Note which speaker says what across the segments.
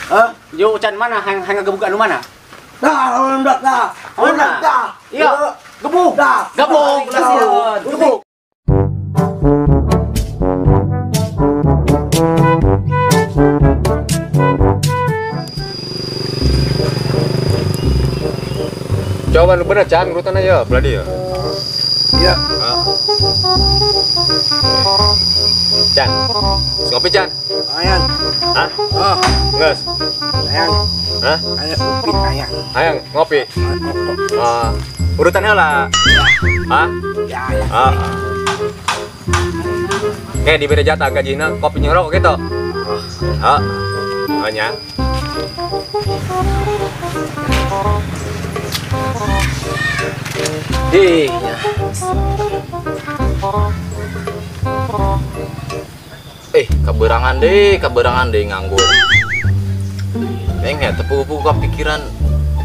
Speaker 1: Hah?
Speaker 2: Yo can mana? Hang gebuk anu mana?
Speaker 1: Dah, udah dah. Udah dah.
Speaker 2: Iya. Gebuk.
Speaker 1: Dah.
Speaker 2: Gebuk. Gebuk.
Speaker 3: Jawaban lu bener, Chan, urutan aja, beladi ya.
Speaker 1: Iya.
Speaker 3: Chan, ngopi Chan.
Speaker 1: Ayang.
Speaker 3: Hah?
Speaker 1: Oh,
Speaker 3: Nges.
Speaker 1: ayang.
Speaker 3: Hah?
Speaker 1: Ayang kopi ayang.
Speaker 3: Ayang, ngopi. Urutan heula. Hah?
Speaker 1: Ya, ya.
Speaker 3: Kayak diberi jatah gajina, kopi nyorok gitu. Hanya.
Speaker 4: Kaberangan deh nganggur. Engnya tepu-tepu kepikiran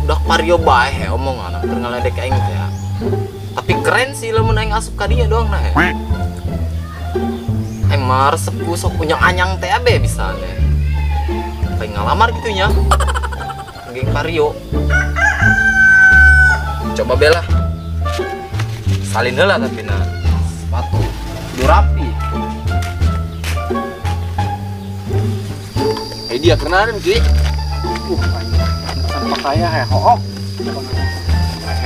Speaker 4: udah pario bae omongan hampir ngaledek aing teh. Tapi keren sih lamun aing asup ka dieu doang nah. Aing mah resep sok punya anyang teh abe bisa nih. Kayak ngalamar gitu nya. Geng pario. Coba bela. Salin heula tapi nah. Sepatu kudu rapi.
Speaker 3: Dia kenarin Ki.
Speaker 2: Pakaian hook.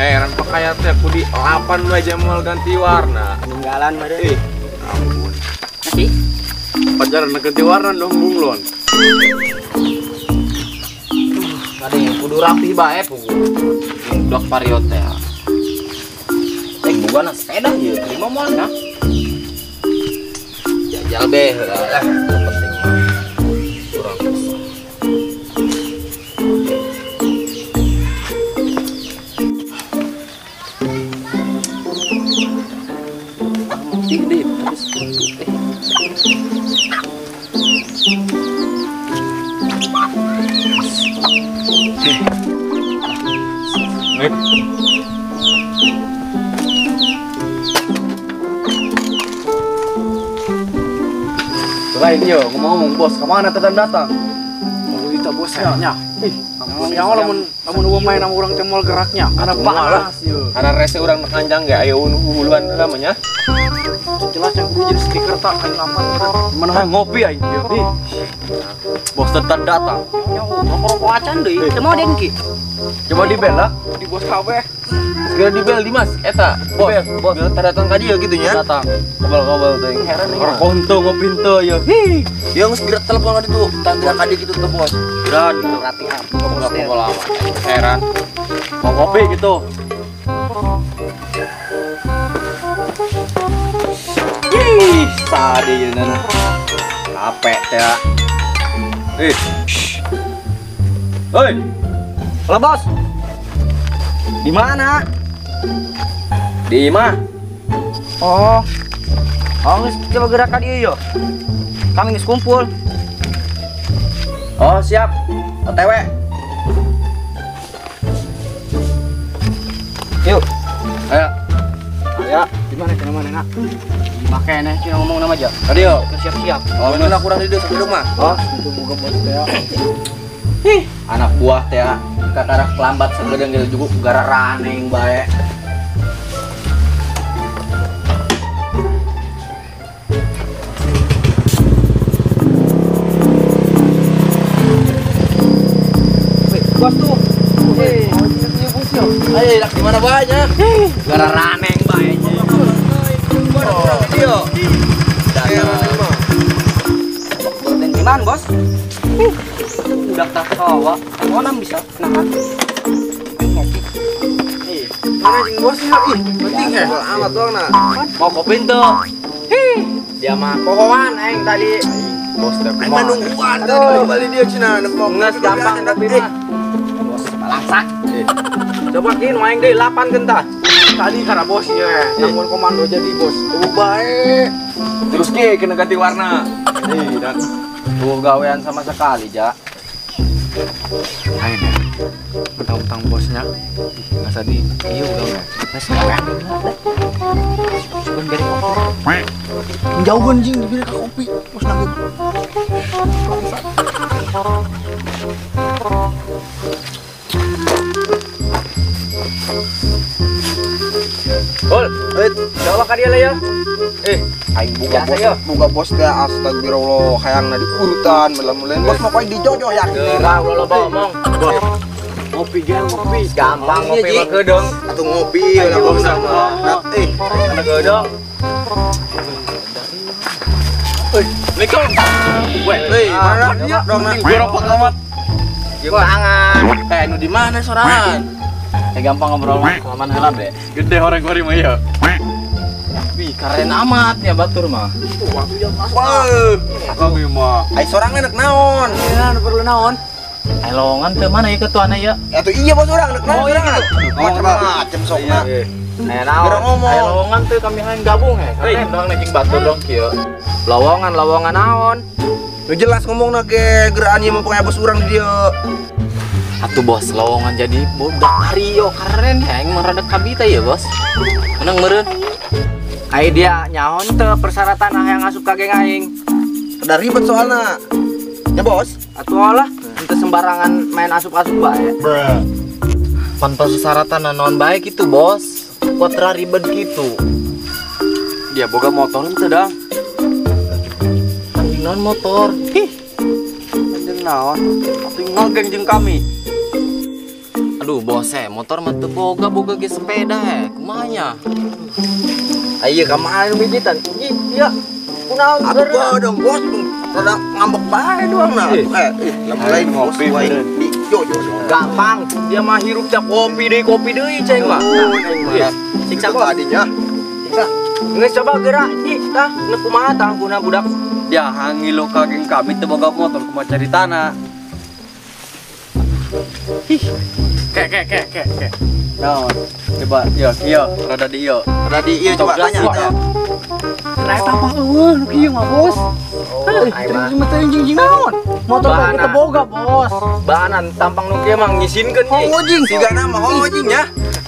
Speaker 3: Heran pakaian teh kudi 8 aja mal ganti warna.
Speaker 2: Peninggalan mah
Speaker 3: Ih, ampun.
Speaker 2: Masih?
Speaker 3: Pacaran ganti warna dong bunglon.
Speaker 4: Ada yang kudu rapi bae pugu. Udah pario teh. Bukan sepeda ya, terima mal nah. Jajal be heula penting mah. Kurang bisa.
Speaker 2: Tinggi habis
Speaker 3: Nih.
Speaker 2: Selain yo ngomong bos, kemana datang? Mau itu bos nya. Yang lamun main sama orang cemol geraknya, karena panas yo.
Speaker 3: Karena rese urang nganjang ge ayo uluan namanya.
Speaker 2: Jelas yang kudu jadi stiker tak aing lapan. Mana ngopi aing yo.
Speaker 3: Bos tetap datang.
Speaker 2: Ya rokok acan deui. Teu mau dengki.
Speaker 3: Coba dibela.
Speaker 2: Di bos kabeh.
Speaker 3: Segera dibel Dimas, eta bos, biar datang ka dieu kitu nya.
Speaker 2: Datang.
Speaker 3: Kobal-kobal teh.
Speaker 2: Heran nih.
Speaker 3: Orang konto ngopi teu ya.
Speaker 4: Yang segera telepon ka ditu, tangga ka dieu kitu teh bos.
Speaker 3: Dan gitu.
Speaker 2: Latihan.
Speaker 3: Kobal lama. Heran.
Speaker 2: Mau ngopi gitu.
Speaker 3: Ih, tadi ya nana. Capek teh. Hei.
Speaker 2: Halo bos. Di mana?
Speaker 3: Di mana?
Speaker 2: Oh. Oh, geus coba gerakan ieu yo. Kami geus kumpul.
Speaker 3: Oh, siap. OTW.
Speaker 2: Yuk.
Speaker 3: Ayo. Ayo.
Speaker 2: Di mana ke mana nak? Makanya kita ngomong nama aja.
Speaker 3: Tadi yo.
Speaker 2: Siap-siap.
Speaker 3: Oh, ini lah kurang di rumah.
Speaker 2: Oh, itu buka bos teh.
Speaker 4: Anak buah teh katarak lambat sagedeng geus juga gara raneng bae.
Speaker 2: Bos tuh.
Speaker 4: Ayo dak di mana banyak? Gara raneng bae.
Speaker 3: Yo.
Speaker 2: Dan gimana bos? Udah tak tawa. Mana bisa nahan?
Speaker 3: Mana jeung bos ya? Ih, penting ya. Amat doang nah.
Speaker 4: Mau kopi teu? Dia mah pokokan aing tadi.
Speaker 3: Bos teh.
Speaker 1: Aing nungguan tadi balik dia cenah nepok.
Speaker 4: Nges gampang tapi mah. Bos balangsak. Coba kieu aing deui 8 gentah.
Speaker 2: Tadi karena bosnya, namun komando jadi bos.
Speaker 3: Baik. Terus ki kena ganti warna.
Speaker 4: Dan tuh gawean sama sekali, Ja.
Speaker 2: Ayo deh. Mentang-mentang bosnya. Masa di iya udah nggak? Masih gawean. Cuman dari kopi. Menjauh anjing diberi kopi. Bos nanggung. Ol, coba ka dia lah ya.
Speaker 1: Aing buka
Speaker 2: Biasa,
Speaker 1: bos,
Speaker 2: yo.
Speaker 1: buka bos teh astagfirullah hayang na di urutan mula-mulain bos mau di jojo ya.
Speaker 4: Gerang lo ngomong.
Speaker 2: Ngopi gang ngopi.
Speaker 4: Gampang
Speaker 1: Iya,
Speaker 4: ngopi
Speaker 1: Ji.
Speaker 4: mah gedong.
Speaker 1: Atau ngopi
Speaker 2: Ayo,
Speaker 1: lah bos
Speaker 2: sama.
Speaker 1: nah,
Speaker 4: Ada gedong. Assalamualaikum.
Speaker 1: Weh, mana dia dong nah.
Speaker 2: Gue rokok amat.
Speaker 4: Cium tangan.
Speaker 1: Nu di mana sorangan?
Speaker 4: Gampang ngobrol mah kelamaan heula deh.
Speaker 2: Gede orang gue mah ya.
Speaker 4: Wih, keren amat ya batur mah.
Speaker 1: Wah,
Speaker 2: Kami mah.
Speaker 1: ai sorangan anak naon?
Speaker 2: Ya, perlu naon?
Speaker 4: Ai lowongan teu mana ya ketuana ya?
Speaker 1: Atuh iya bos orang anak naon
Speaker 2: Oh, iya.
Speaker 1: sorangan. Macam-macam sokna.
Speaker 4: Aya naon?
Speaker 1: Gerang ngomong.
Speaker 4: Ai lowongan teu kami hayang gabung he. Keren dong najing batur dong kieu. Lowongan naon?
Speaker 1: Nu jelas ngomongna ge geraan ieu mah pokoknya bos urang di dieu.
Speaker 4: Atuh bos, lowongan jadi budak Mario keren ya, yang merada kabita ya bos. Menang meureun.
Speaker 2: Ai dia nyaon teu persyaratan yang asup ka geng aing.
Speaker 1: Kada ribet soalna. Ya bos.
Speaker 2: Atuh lah, teu sembarangan main asup-asup bae.
Speaker 4: Pan persyaratan naon baik itu bos. Kuatra ribet gitu.
Speaker 2: Dia boga motor teu dang.
Speaker 4: Anjing naon motor.
Speaker 2: Anjing naon? Tinggal geng jeung kami.
Speaker 4: Aduh bos motor mah teu boga ge sepeda kumanya.
Speaker 2: Ayo kemarin bijitan. Iya. Kunaon
Speaker 1: Atuh bodong bos tuh. Rada ngambek bae doang nah. Lain ngopi di jojo.
Speaker 2: Gampang, dia mah hirup teh kopi deui ceng mah. Siksa kok
Speaker 1: tadinya.
Speaker 2: siksa. Geus coba gerak ih tah nu kumaha tah guna budak. Dia hangilo ka geng kami teu boga motor kumaha caritana. Kek. Naon? Coba ieu rada di ieu.
Speaker 1: Rada di ieu coba tanya tanya.
Speaker 2: Kereta apa nu kieu mah bos? Cuma teu jing naon? Motor teh kita boga bos. Bahanan tampang nu kieu mah ngisinkeun nih.
Speaker 1: Hojing siga nama hojing ya.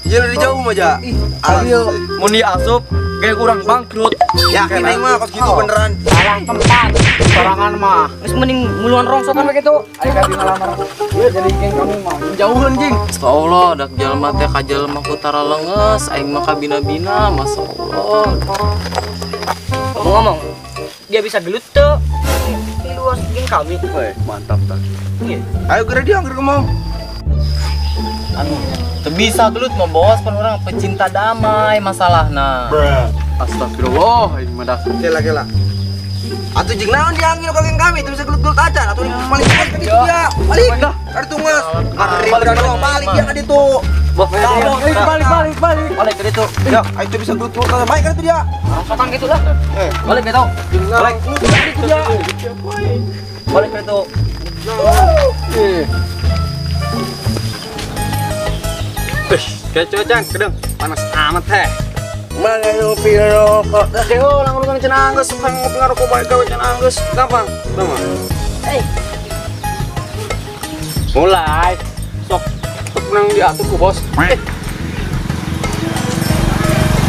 Speaker 1: Jadi di jauh mah ja.
Speaker 2: Ayo mun diasup kayak kurang bangkrut.
Speaker 1: Yakin aing mah kos gitu beneran.
Speaker 2: Salah tempat. Sorangan mah. Geus mending muluan rongsokan we kitu. Aya ka ngalamar. Ieu jadi geng kami mah. Jauheun jing.
Speaker 4: Astagfirullah, dak jalma teh ka jalma ku tara leungeus, aing mah kabina-bina, masyaallah.
Speaker 2: Ngomong, dia bisa gelut tuh di luar geng kami. Weh, mantap tah.
Speaker 1: Ayo geura dia angger ngomong.
Speaker 4: Anu, teu bisa gelut mah bos, pan urang pecinta damai masalahna.
Speaker 2: Astagfirullah, ini mah dah.
Speaker 1: Kela. Atuh jeung naon dianggil ka geng kami teu bisa gelut-gelut acan atuh paling cepat ka ditu dia. Balik. Ada tunggus. Balik doang balik dia ka ditu.
Speaker 2: Balik.
Speaker 4: Balik ke ditu.
Speaker 1: Ya, ayo teu bisa gelut-gelut ka baik ka ditu dia.
Speaker 2: Rongsokan gitu lah.
Speaker 4: Balik ke ditu.
Speaker 1: Balik. Dia.
Speaker 4: Balik ke ditu.
Speaker 2: Kayak cuaca kedeng panas amat teh.
Speaker 1: Mana ngopi rokok.
Speaker 2: Deo lang ulungan cenah geus suka ngopi ngarokok bae gawe cenah geus. Gampang. Tama. Mulai. Sok nang diatur ku bos.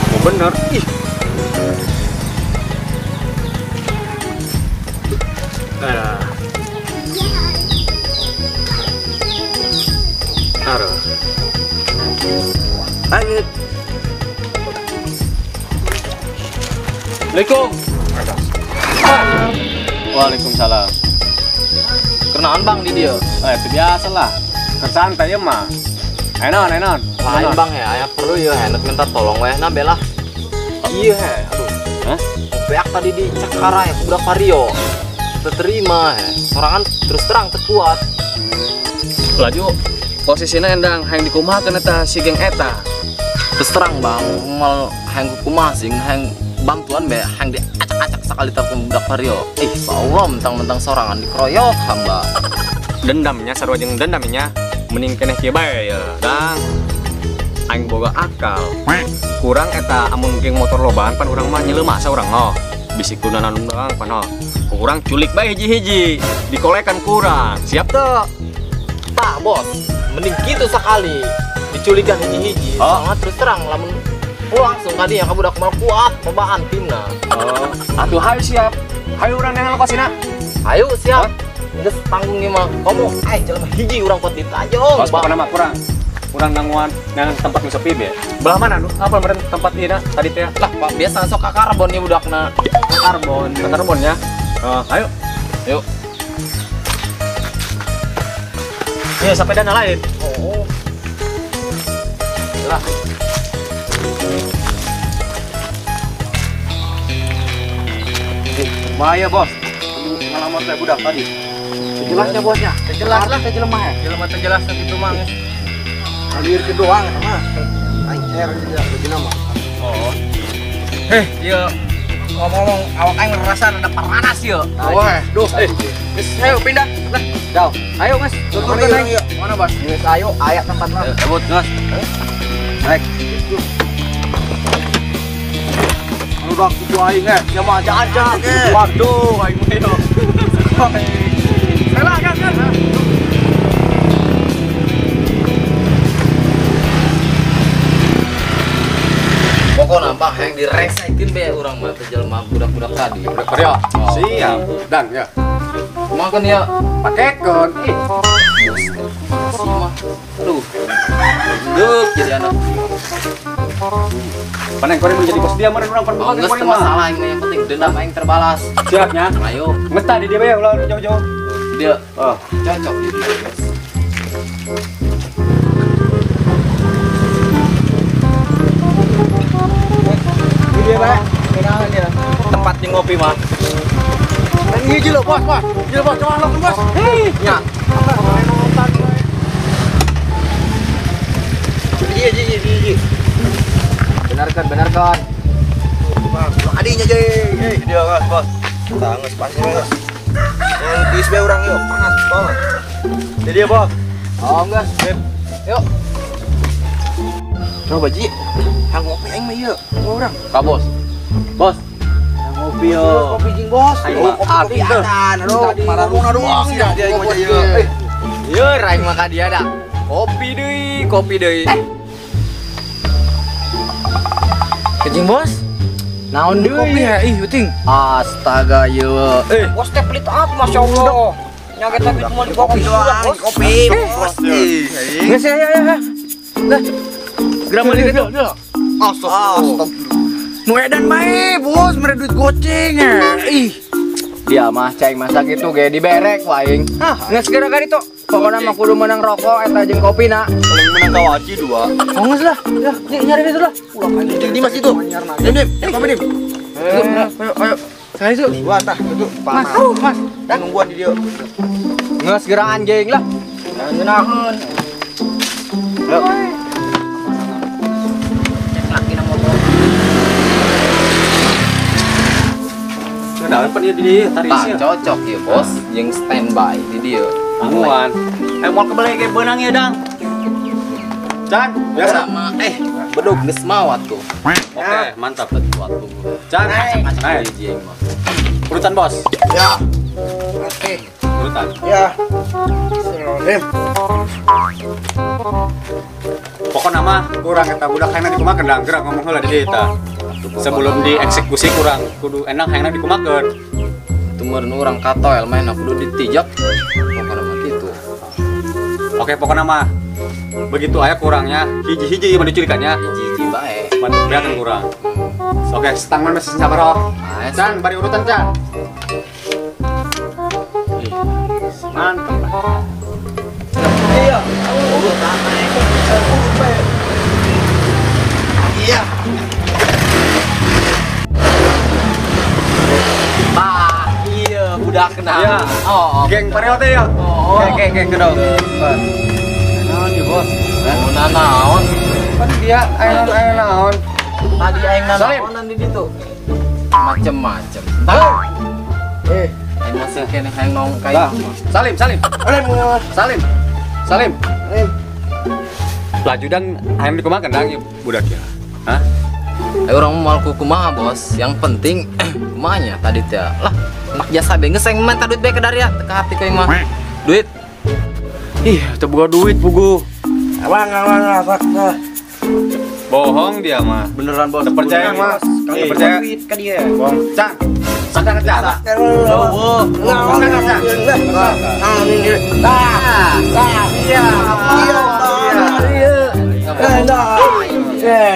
Speaker 2: Oh bener. Ih. Aduh.
Speaker 1: Ayo.
Speaker 4: Assalamualaikum.
Speaker 2: Waalaikumsalam.
Speaker 4: Kenaan bang di dia?
Speaker 2: Itu biasa lah. Kesantai ya mah. Enon.
Speaker 4: Lain bang ya, aya perlu ya hendak minta tolong weh na bela. Iya he, aduh.
Speaker 2: Hah?
Speaker 4: Peak tadi di Cakara ya budak Vario. Terima he. Sorangan terus terang terkuat.
Speaker 2: Laju posisinya endang hayang dikumahakeun eta si geng eta.
Speaker 4: Terus terang bang, mal hayang kumaha sing hayang bantuan be hayang diacak-acak sakali telepon budak Vario. Allah mentang-mentang sorangan dikeroyok hamba.
Speaker 3: Dendamnya sarua jeung dendamnya mending keneh kieu bae ya. Dang aing boga akal. Kurang eta amun geng motor lobaan pan urang mah nyeleuma saurang no. Bisi kunanan urang pan no. Kurang culik bae hiji-hiji. Dikolekan kurang. Siap teu?
Speaker 4: Tah bos, mending gitu sekali. Diculikan hiji-hiji. Sangat terus terang lamun langsung tadi yang budak mal kuat pembaan timna.
Speaker 2: Atuh hayu siap. Hayu urang dengan lokasina.
Speaker 4: Ayo siap. geus tanggung ieu mah. Kamu jelema hiji urang pot ditajong.
Speaker 3: Bos pokona mah kurang nangguan nang tempat nu sepi be. Belah mana nu? Apa meureun tempat ieu tadi teh?
Speaker 4: Lah Pak biasa sok ka karbon ieu budakna.
Speaker 3: Karbonnya. Ayo.
Speaker 4: Yuk.
Speaker 3: Ya sampai dana lain.
Speaker 4: Oh. Lah.
Speaker 2: Bahaya bos. Ngalamat saya budak tadi. Jelasnya bosnya. Jelas lah ke jelema ya.
Speaker 1: Jelema teh jelas itu mah.
Speaker 2: Alir ke doang mah.
Speaker 1: Aing air juga begini mah.
Speaker 3: Oh.
Speaker 4: Ieu ngomong awak aing ngerasa ada panas ieu.
Speaker 2: Wah, duh.
Speaker 4: Geus ayo pindah. Lah,
Speaker 2: Jauh. Ayo Mas. Turun ayo.
Speaker 4: mana Bos?
Speaker 2: Geus ayo aya tempat mah.
Speaker 3: Cabut, Mas.
Speaker 2: Baik. Udah ku aing ya mah aja.
Speaker 3: Waduh, aing mah yo.
Speaker 2: Salah kan.
Speaker 4: Pokoknya Pak yang diresakin be urang mah teh jelema budak-budak tadi.
Speaker 3: Udah Korea. Siap. Dan ya.
Speaker 4: Makan ya.
Speaker 2: Pakekeun.
Speaker 4: Masih mah. Aduh. Duk jadi anak.
Speaker 3: Paneng koreng menjadi bos dia mana urang pan
Speaker 4: Oh, geus teu masalah ini yang penting dendam aing terbalas.
Speaker 3: Siapnya.
Speaker 4: Ayo,
Speaker 3: Geus tadi dia bae ulah jauh-jauh.
Speaker 4: dia
Speaker 3: Oh.
Speaker 4: cocok jadi guys.
Speaker 2: Dia bae. Kenal dia.
Speaker 3: Tempat di ngopi mah.
Speaker 2: Dan hiji lo bos. Hiji bos, coba lo bos. Hei.
Speaker 3: Ya.
Speaker 1: Ji.
Speaker 2: Benarkan.
Speaker 1: Adinya je. Dia Mas, bos. Tanges pasti Mas. Yang di SB orang yuk, panas banget. Jadi dia, Bos.
Speaker 2: Oh, enggak.
Speaker 1: Yuk. Coba Ji. Yang ngopi aing mah ieu. Orang.
Speaker 4: Kak Bos.
Speaker 3: Bos.
Speaker 2: Ngopi yo.
Speaker 1: Kopi jing bos.
Speaker 3: Ayo,
Speaker 1: Kopi adan. Aduh, mararuna doang ya dia yang mau ieu.
Speaker 4: Ye, raing maka dia dah. Kopi deui. Kejing Bos.
Speaker 2: Naon deui?
Speaker 4: Kopi ya, ih uting. Astaga ye.
Speaker 1: Bos teh pelit amat masyaallah. Nyaget tapi cuma di kopi doang. Kopi, bos.
Speaker 2: Geus ya. Lah. Grama di itu.
Speaker 1: Astagfirullah.
Speaker 2: Nu edan bae, bos, mere duit goceng ya. Ih. Dia mah cai masak itu ge diberek waing. Geus gara-gara itu. Pokona mah kudu menang rokok eta jeung kopina.
Speaker 3: Paling menang kawaci 2.
Speaker 2: Oh geus lah. Ya, nyari itu lah. Ulah anjing
Speaker 1: Di Mas itu. Dim, kopi dim.
Speaker 2: Ayo. Saya itu.
Speaker 1: Gua tah itu
Speaker 2: Mas,
Speaker 1: panas.
Speaker 2: Mas.
Speaker 1: Nungguan di dia.
Speaker 2: Geus geura anjing lah. Ngenakeun. Yuk.
Speaker 3: Kedalan pan ieu di tadi
Speaker 4: Tah
Speaker 3: sih.
Speaker 4: cocok ya Bos, jeung standby di dia.
Speaker 3: Angguan. Mau kebalik ke benang ya, Dang. Can,
Speaker 4: Biasa mah bedug geus mawat tuh.
Speaker 3: Oke, mantap.
Speaker 4: Suatu.
Speaker 3: Can,
Speaker 4: Acak-acak
Speaker 3: naik.
Speaker 4: hiji aing mah.
Speaker 3: Urutan bos.
Speaker 1: Ya. Oke.
Speaker 3: Urutan.
Speaker 1: Ya. Dim.
Speaker 3: Pokoknya mah kurang eta budak hayangna dikumakeun dang gerak ngomong heula di dieu tah. Sebelum dieksekusi kurang kudu enang hayangna dikumakeun.
Speaker 4: Tumeureun urang katoel mainna kudu ditijak. Pokona mah kitu.
Speaker 3: Oke, pokoknya mah begitu aya kurangnya hiji-hiji mah dicurikannya.
Speaker 4: Hiji-hiji bae.
Speaker 3: Man kelihatan kurang. Oke, setang man masih sabaraha.
Speaker 4: Nice.
Speaker 3: Can, bari urutan Can. Ih, mantap.
Speaker 1: Iya. Iya.
Speaker 4: Bah, iya budak kenal.
Speaker 3: Iya.
Speaker 4: Oh,
Speaker 3: Geng Pareo teh ya.
Speaker 4: Oh.
Speaker 3: Geng kedong. Naon ya, Bos?
Speaker 4: naon.
Speaker 3: Kan dia aya naon.
Speaker 4: Tadi aing
Speaker 3: Salim.
Speaker 4: naonan di ditu. Macem-macem. Aing masih kene hayang nong
Speaker 3: Lah,
Speaker 4: kayak
Speaker 3: Salim. Laju dan hayang dikumakeun dang ieu budak ya. Hah?
Speaker 4: orang mau kumaha Bos. Yang penting kumanya tadi teh. Lah, anak jasa be geus aing minta duit bae ke Daria teh ka hati ku aing mah. Duit.
Speaker 3: Ih, teu boga duit pugu.
Speaker 1: Abang, fakta.
Speaker 3: Bohong dia mah.
Speaker 2: Beneran bos.
Speaker 3: Percaya mas.
Speaker 1: Kali
Speaker 3: Percaya.
Speaker 1: duit ka dia.
Speaker 3: Bohong. Can.
Speaker 2: Sadar kerja.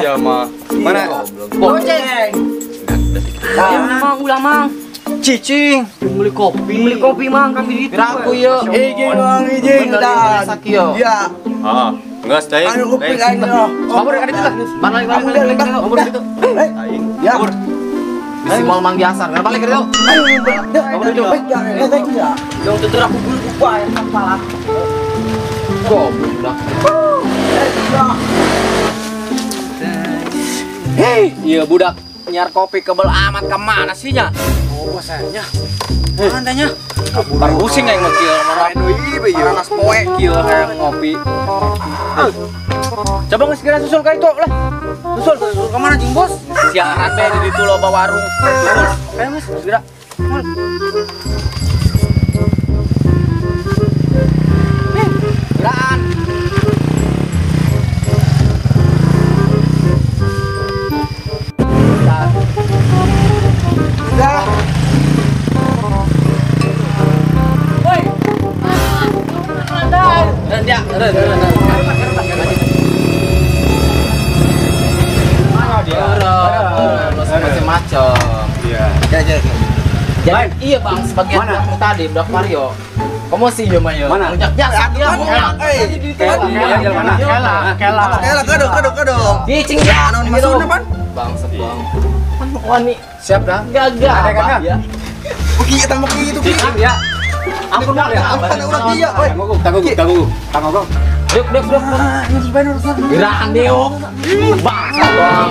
Speaker 3: Ya mah. Mana?
Speaker 5: Goceng. Mang ulah mang.
Speaker 2: Cicing.
Speaker 5: Beli kopi mang kami itu.
Speaker 4: Biraku yo.
Speaker 1: Izin dan.
Speaker 4: Sakio.
Speaker 1: Ya,
Speaker 3: Ah, enggak stay.
Speaker 1: anu kuping aing loh.
Speaker 2: Kabur kan itu lah.
Speaker 4: Balik.
Speaker 2: Kabur itu.
Speaker 1: Ya.
Speaker 4: Di mall Mang Diasar. Balik itu.
Speaker 5: Yang tutur aku bulu kupa yang kepala.
Speaker 4: Goblok dah.
Speaker 2: Hei,
Speaker 4: Iya budak nyar kopi kebel amat kemana sih nya?
Speaker 2: oh bosnya.
Speaker 4: Mandanya. Baru pusing yang ngekil Maranas poe kieu hayang ngopi.
Speaker 2: Coba geus segera susul ka itu lah. Susul ke mana jing bos?
Speaker 4: Siaran be di ditu loba warung.
Speaker 2: Ayo Mas, segera.
Speaker 4: Geraan. Dan dia, macam-macam.
Speaker 3: Iya.
Speaker 4: Jadi iya bang, sebagian belakang tadi budak Mario. Kamu sih ya Mayo.
Speaker 2: Mana?
Speaker 4: Nunjaknya dia mau
Speaker 2: Kela.
Speaker 1: Kadang.
Speaker 4: Cicing
Speaker 1: Ya, anu masukna pan.
Speaker 4: Bang, sebang. Wani
Speaker 2: Siap dah.
Speaker 4: gagal.
Speaker 2: Ada kakak?
Speaker 4: Ya.
Speaker 1: Oke, kita mau itu.
Speaker 2: Cicing ya. Ampun Bang ya.
Speaker 1: Ampun urang dia, oi.
Speaker 2: Tanggung.
Speaker 4: Duk. Gerakan deong. Bang.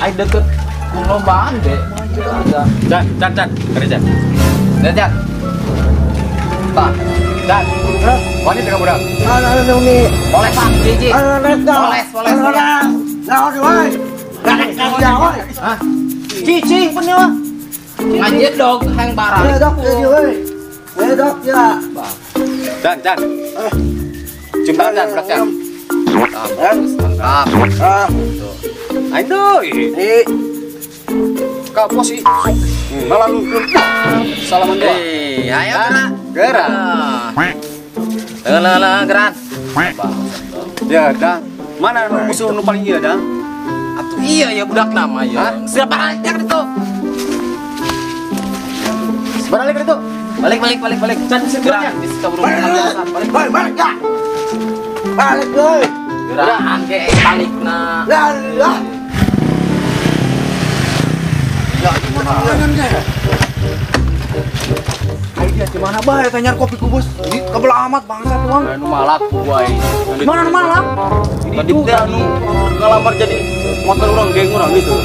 Speaker 4: Ai deket lombaan deh.
Speaker 3: Can. Kerja.
Speaker 4: Lihat. Pak.
Speaker 2: Dan. Wanita kamu dah.
Speaker 1: Anu ni.
Speaker 4: Oleh Pak, Cici. Poles. Hah? Cicing punya. Ngajit dong hang barang.
Speaker 1: Wedok ya.
Speaker 3: Dan.
Speaker 2: Jumlah dan belakang.
Speaker 4: Mantap.
Speaker 1: Ah,
Speaker 3: Aduh.
Speaker 1: ni.
Speaker 2: Kau posisi. Lalu salaman doa.
Speaker 4: Ayo
Speaker 2: Gerak.
Speaker 4: geran.
Speaker 3: Ya, dah. Mana musuh nu paling iya dah?
Speaker 4: Atuh iya ya budak nama ya. Siapa aja itu?
Speaker 2: Balik itu.
Speaker 4: Balik. Can segera. Bisa keburu biasa.
Speaker 1: Balik ya. Balik euy.
Speaker 4: Gerakan ge balikna.
Speaker 1: Lah.
Speaker 2: Dia di mana bae tanya kopi ku bos? Di kebelah amat bangsa tuang.
Speaker 4: Anu malak buai.
Speaker 2: Mana malam? Tadi teh anu ngalamar jadi motor orang geng orang gitu.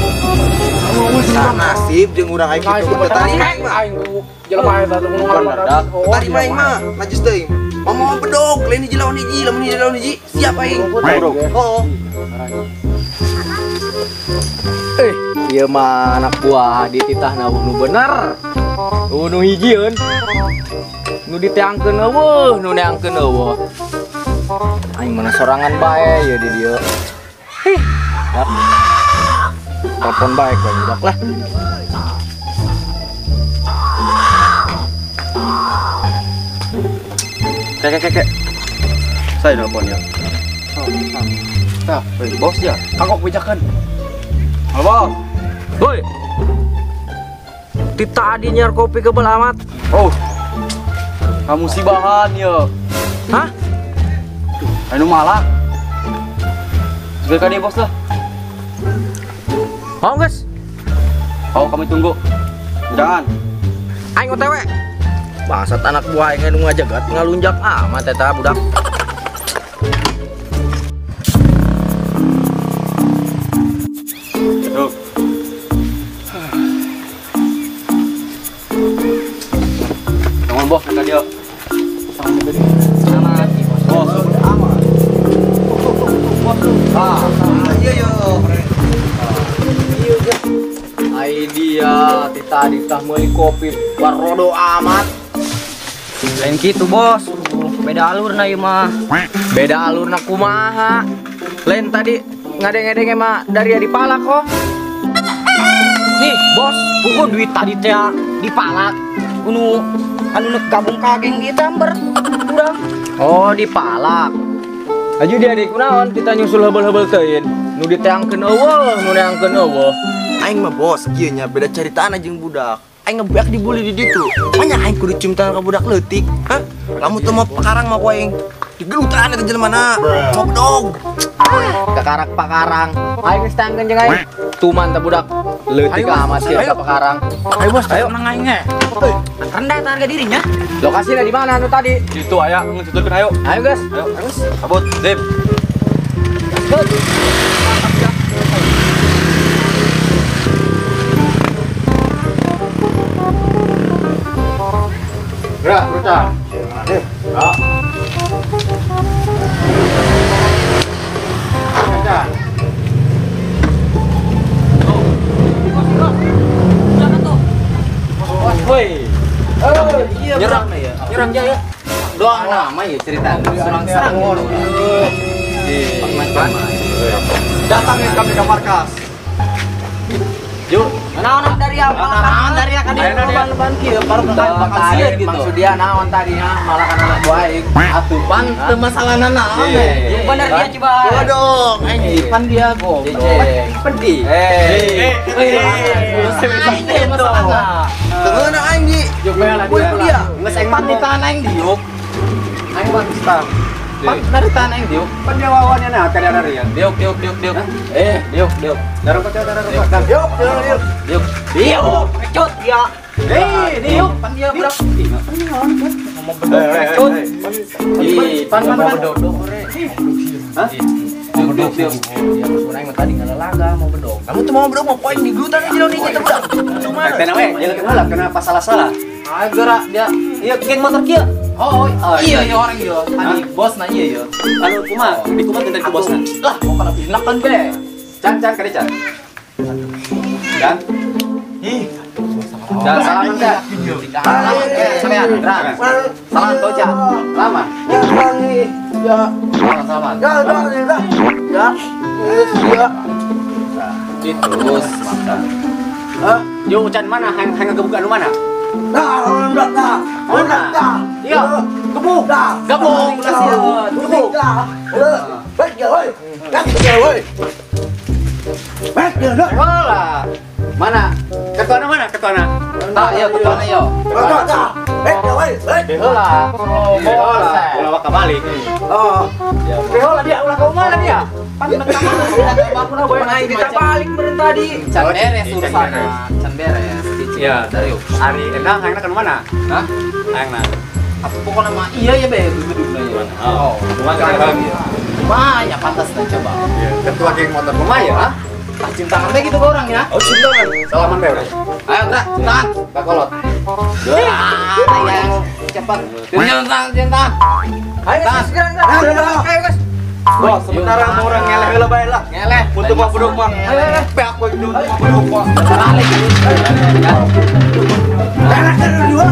Speaker 1: Nah, nasib jeung urang aing kitu mah tadi maing mah.
Speaker 2: Aing ku jelema eta teh ngalamar.
Speaker 1: Tadi maing mah najis teuing. Mama bedog, lain hiji lawan hiji, lamun hiji lawan hiji, siap aing. Oh.
Speaker 5: Ieu mah anak buah dititahna nu bener. Nu hijieun. Nu diteangkeun eueuh, nu neangkeun eueuh. Aing mana sorangan bae ya di dieu. Dak. Telepon bae ka budak lah.
Speaker 3: Kek. Saya nelponnya. Nah, bos ya.
Speaker 2: Kangkok bejakan.
Speaker 3: Halo.
Speaker 5: Woi. Tita adi nyar kopi kebel amat.
Speaker 3: Oh. Kamu si bahan ya.
Speaker 5: Hah?
Speaker 3: Anu malak. Juga dia bos lah.
Speaker 5: Mau guys?
Speaker 3: Oh, kami tunggu. Jangan.
Speaker 5: Aing OTW. Bangsat anak buah aing nu ngajagat ngalunjak amat eta budak.
Speaker 3: Yuk. Jangan bos, kata dia.
Speaker 1: Iya.
Speaker 5: Ai dia tita ditah meuli kopi barodo amat. Lain gitu bos. Beda alurna ieu mah. Beda alurna kumaha. Lain tadi ngadeng-ngadeng mah dari di pala kok. Nih bos, pukul duit tadi teh
Speaker 1: dipalak. Anu gabung kageng di tamber. Urang.
Speaker 5: Oh, dipalak. Aju dia di kunaon kita nyusul hebel-hebel teuin. Nu diteangkeun eueuh, nu neangkeun eueuh.
Speaker 1: Aing mah bos, kieu nya beda caritaan jeung budak. Aing ngebeak dibully di ditu. Manya aing kudu cium tangan ka budak leutik. Hah? Lamun teu mau pakarang mah ku aing digelutan eta jelema mau bedog.
Speaker 5: Kakarak pakarang. Aing geus tangkeun jeung aing. Tuman teh budak leutik amat sih ka pakarang.
Speaker 2: Ayo bos, ayo nang aing ge.
Speaker 1: Rendah harga dirinya.
Speaker 5: Lokasinya di mana anu tadi?
Speaker 3: Situ aya ngecutkeun ayo.
Speaker 5: Ayo, guys.
Speaker 3: Ayo, terus. Abot, Dip.
Speaker 2: Gerak, bocah. Dip. Ya. Bocah.
Speaker 5: Woi.
Speaker 1: Iya, nyerang ya.
Speaker 5: Nyerang ya.
Speaker 4: Doang lama ya cerita. Serang-serang gitu.
Speaker 1: Datangin kami ke markas.
Speaker 5: Yuk.
Speaker 1: Naon dari apa?
Speaker 4: Naon dari akan
Speaker 5: ban kieu baru bakal sieun gitu. Maksud dia naon tadinya malah kan anak baik.
Speaker 4: atuh pan teu masalahna naon
Speaker 1: Yang bener dia coba.
Speaker 4: Coba dong, anjing pan dia goblok.
Speaker 5: Pedih.
Speaker 1: Tengena aing di.
Speaker 5: Yuk bela
Speaker 1: dia.
Speaker 4: Geus pan di tanah aing diuk. Aing ban stang. Pan dari tanah aing diuk.
Speaker 2: Pan dia wawannya nah ka daerah ya.
Speaker 5: Diuk. Diuk.
Speaker 2: Darah kocok, darah kocok.
Speaker 5: Diuk.
Speaker 1: Cut ya.
Speaker 4: Diuk pan dia budak.
Speaker 5: Ngomong bedog. Ih, pan. Hah? Diuk. Ya kurang tadi ngalalaga mau bedog.
Speaker 1: Kamu tuh mau bedog mau poin di glutan aja nih kita budak. Cuma
Speaker 2: Tena we, jalan heula kenapa salah-salah?
Speaker 4: Ah gerak dia. Iya geng motor kieu. Iya orang ieu. Ani bosna ieu.
Speaker 3: Anu kumaha? Di kumaha teh ku bosna?
Speaker 4: Lah, mau kana pilak kan be.
Speaker 2: Can kade can. Can.
Speaker 4: Dan salaman dah. Sampean, Dran. Salam toja. Lama. Salaman. Terus mantap.
Speaker 2: Yo can mana? Hang ngegebuk anu mana?
Speaker 4: Iya, gebuk. Gabung kasihan. Gebuk. Wala.
Speaker 2: Mana? Ketuana mana? Ketuana.
Speaker 4: Tak, iya ketuana yo. Heula.
Speaker 2: Ulah waka balik.
Speaker 5: Behola dia ulah kau mana dia?
Speaker 4: Pan mentang mana
Speaker 5: Puna boy naik kita balik meureun tadi.
Speaker 4: Can beres urusanna. Can beres.
Speaker 2: Iya.
Speaker 4: Dari
Speaker 2: Ari endang hangna kan mana?
Speaker 4: Hah?
Speaker 2: Hangna.
Speaker 4: Apa pokoknya mah iya ya be duduknya ya.
Speaker 2: Oh, cuma kan bagi.
Speaker 4: Banyak pantas dan coba.
Speaker 2: Ketua geng motor rumah ya?
Speaker 4: Cinta sampai gitu ke orang ya.
Speaker 2: Oh, cintaan. Salaman be.
Speaker 4: Ayo gerak, cintaan.
Speaker 2: Bakolot.
Speaker 4: Yang cepat. Cintaan.
Speaker 1: Ayo guys.
Speaker 2: Bos, sementara mau orang ngeleh heula bae lah.
Speaker 4: Ngeleh.
Speaker 2: Untuk mah bedog mah. Beak we dulu bedog mah.
Speaker 4: Balik.
Speaker 1: Enak kan dulu.